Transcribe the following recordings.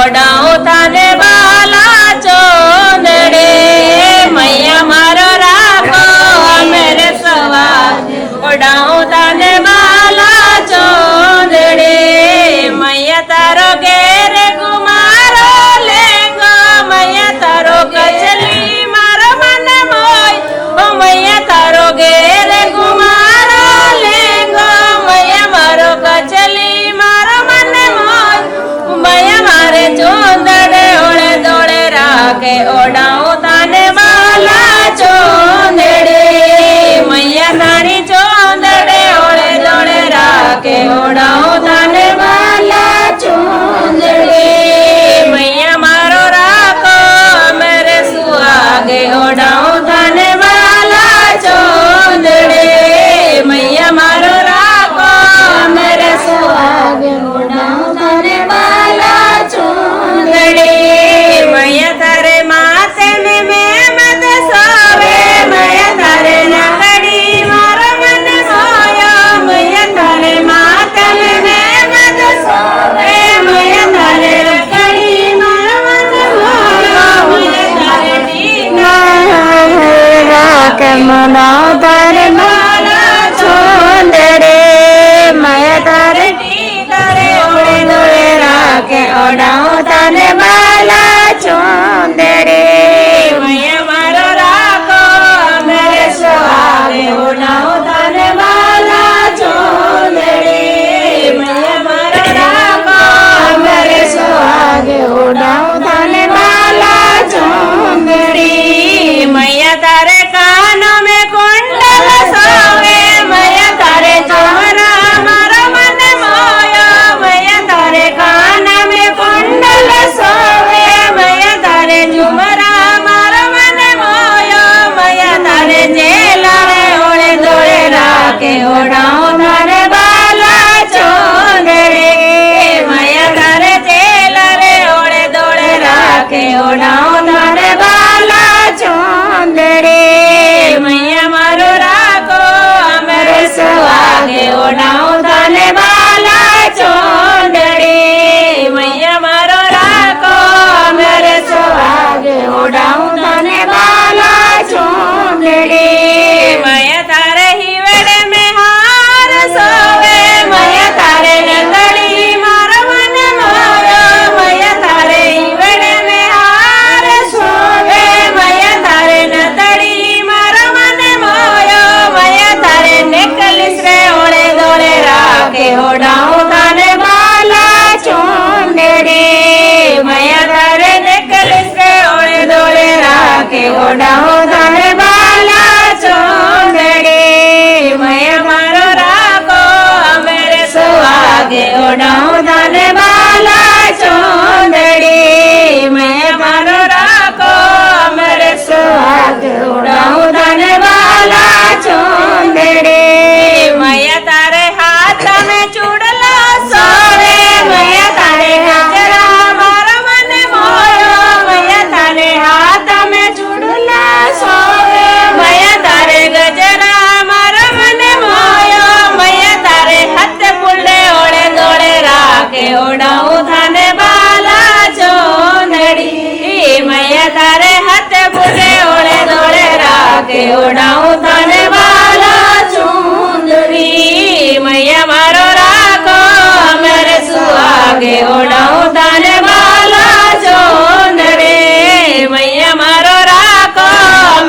ઓડાઉ તાને બાલા ચોંદડે મૈયા મારો રાખો મેરે સવાગે ઓડાઉ તાને બાલા ચોંદડે મૈયા તારો ઘેર ગુમારો લેંગો મૈયા તારો કચલી મારો મન મોય ઓ મૈયા તારો ઘેર ગુમારો લેંગો મૈયા મારો કચલી મારો મન મોય મૈયા મારે ચોંદડે ઓળે દોળે રાખે ઓડાઉ તાને બાલા ચોંદડે મૈયા તારી ચોંદડે ઓળે દોળે રાખે ઓડાઉ તાને બાલા ચોંદડે મૈયા મારો રાખો મેરે સુહાગે ઓડાઉ તાને બાલા ચોંદડે મૈયા મારો રાખો મેરે સુહાગે ઓડાઉ તાને બાલા ચોંદડે મૈયા તારે માથે મેં મત સોવે મૈયા તારે રાખડી મારો મન મોયો મૈયા તારે માથે મેં મત સોવે મૈયા તારે રાખડી મારો મન મોયો મૈયા તારે ટીકા રાખે ઓડાઉ તાને બાલા ચોંદડે મૈયા તારે કરે ઓળે દોળે રાખે ઓડાઉ તાને બાલા ચોંદડે મૈયા મારો રાખો મેરે સુહાગે ઓડાઉ તાને બાલા ચોંદડે મૈયા મારો રાખો મેરે સુહાગે ઓડાઉ તાને બાલા ચોંદડી મૈયા તારે કાનો મેં કુંડલ સોવે મૈયા તારે ચોરા મારો મન મોયો મૈયા તારે કાન મેં કુંડલ સોવે મૈયા તારે ઝુમરા મારો મન મોયો મૈયા તારે જેલા રે ઓળે દોળે રાખે ઓડાઉ તારે બાલા ચોંદડે મૈયા તારે જેલા રે ઓળે દોળે રાખે ઓડાઉ તારે બાલા ચોંદડે મૈયા મારો રાખો મેરે સુહાગે ઓડાઉ તાને બાલા ચોંદડે મૈયા મારો રાખો મેરે સુહાગે ઓડાઉ તાને બાલા ચોંદડે મૈયા તારે હિવડે મેં હાર સોવે મૈયા તારે નંદડી મારો મન મોયો મૈયા તારે હિવડે મેં હાર સોવે મૈયા તારે નંદડી મારો મન મોયો મૈયા તારે નેકલિસ રે ઓળે દોળે રાખે ઓડાઉ તાને બાલા ચોંદડે મૈયા તારે નેકલિસ રે ઓળે દોળે રાખે ઓડાઉ તાને બાલા ચોંદડે મૈયા મારો રાખો મેરે સુહાગે ઓડાઉ તાને બાલા ચોંદડે મૈયા મારો રાખો મેરે સુહાગે ઓડાઉ તાને બાલા ચોંદડે મૈયા તારે હાથ મેં ચૂડલા સોવે મૈયા તારે ગજરા મારો મન મોયો મૈયા તારે હાથ મેં ચૂડલા સોવે મૈયા તારે ગજરા મારો મન મોયો મૈયા તારે હાથ પુલ્લે ઓળે દોળે રાખે ઓડાઉ થાને બાલા ચોંદડી મૈયા તારે હાથ પુલ્લે ઓળે દોળે રાખે ઓડાઉ થાને બાલા ચોંદડી મૈયા મારો રાખો મેરે સુહાગે ઓડાઉ તાને બાલા ચોંદડે મૈયા મારો રાખો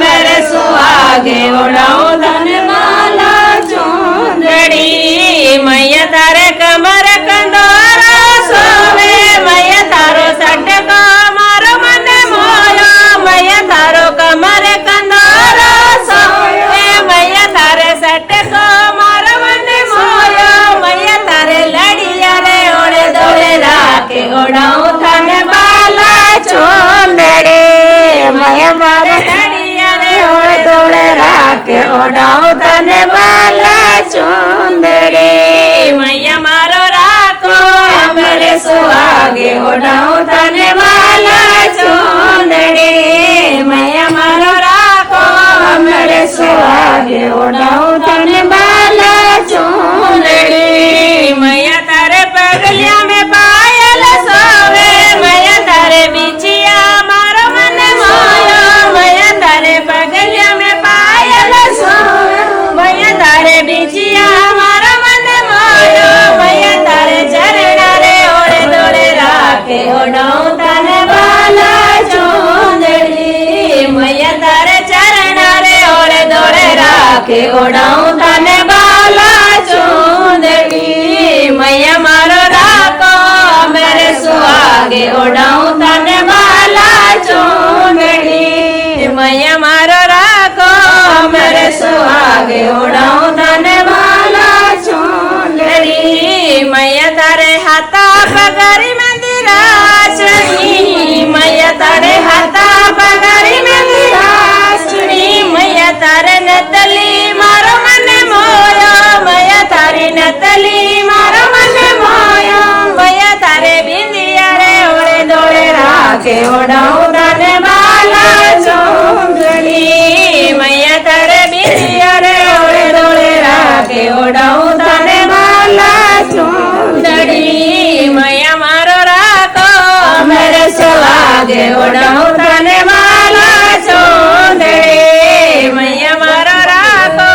મેરે સુહાગે ઓડાઉ તાને બાલા ચોંદડી મૈયા તારે કમર કંદોરો સોવે મૈયા તારો સટકો મારો મન મોયો મૈયા તારો કમર કંદોરો સોવે મૈયા તારે સટકો મારો મન મોયો મૈયા તારે લડિયા રે ઓળે દોળે રાખે ઓડાઉ થાને બાલા ચોંદડે મૈયા મારે લડિયા રે ઓળે દોળે રાખે ઓડાઉ તાને બાલા ચોંદડે મૈયા મારો રાખો મેરે સુહાગે ઓડાઉ તાને બાલા ચોંદડે મૈયા મારો રાખો મેરે સુહાગે ઓડાઉ તાને બાલા ચોંદડે મૈયા તારે પગલિયા में पायल सोवे मया રાખે ઓઢાઉં તને બાલા ચૂંદડી મૈયા તારે ચરણ રે ઓળે દોડે રાખે ઓઢાઉં તને બાલા ચૂંદડી મૈયા મારો રાખો મેરે સુહાગે ઓઢાઉં તને બાલા ચૂંદડી મૈયા મારો રાખો મેરે સુહાગે ઓઢાઉં તને બાલા ચૂંદડી મૈયા તારે હાથા પગારી મંદિરાચણી મૈયા તારે હાથા પગારી મંદિરાચણી મૈયા તારે નતલી મારો મને મોયો મૈયા તારી નતલી મારો મને મોયો મૈયા તારે બિંદિયા રે ઓળે દોડે રાખે ઓઢાઉં તને બાલા ચૂંદડી મૈયા તારે બિંદિયા રે ઓળે દોડે રાખે ઓઢાઉં તને બાલા ચૂંદડી મૈયા મારો રાખો મેરે સુહાગે ઓઢાઉં તને બાલા ચૂંદડી મૈયા મારો રાખો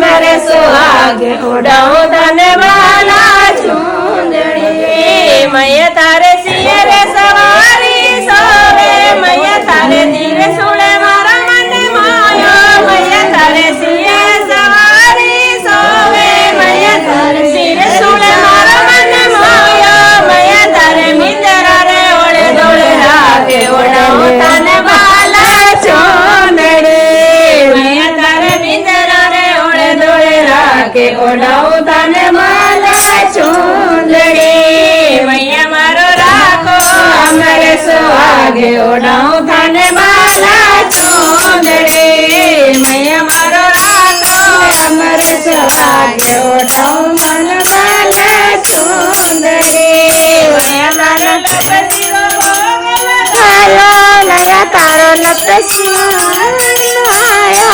મેરે સુહાગે ઓઢાઉં તને બાલા ચૂંદડી મૈયા તારે સિંહ રે સવારી સોવે મૈયા તારે ધીરે સુળે મારા મને માયો મૈયા તારે સિંહ સવારી સોવે મૈયા તારે સિંહ સુળે મારા મને માયો મૈયા તારે મિંદરા રે ઓળે દોડે રાખે ઓઢાઉં તને બાલા ચૂંદડી મૈયા તારે મિંદરા રે ઓળે દોડે રાખે ઓઢાઉં તને બાલા ચૂંદડી મૈયા મારો રાખો અમારે સુહાગે ઓઢાઉં તને બાલા ચૂંદડી મૈયા મારો રાખો અમારે સુહાગે ઓઢાઉં તને બાલા ચૂંદડી મૈયા મારો લપસીઓ આયો નયા તારો લપસ્યો આયો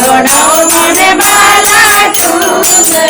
ઓઢાઉં તને બાલા ચૂંદડી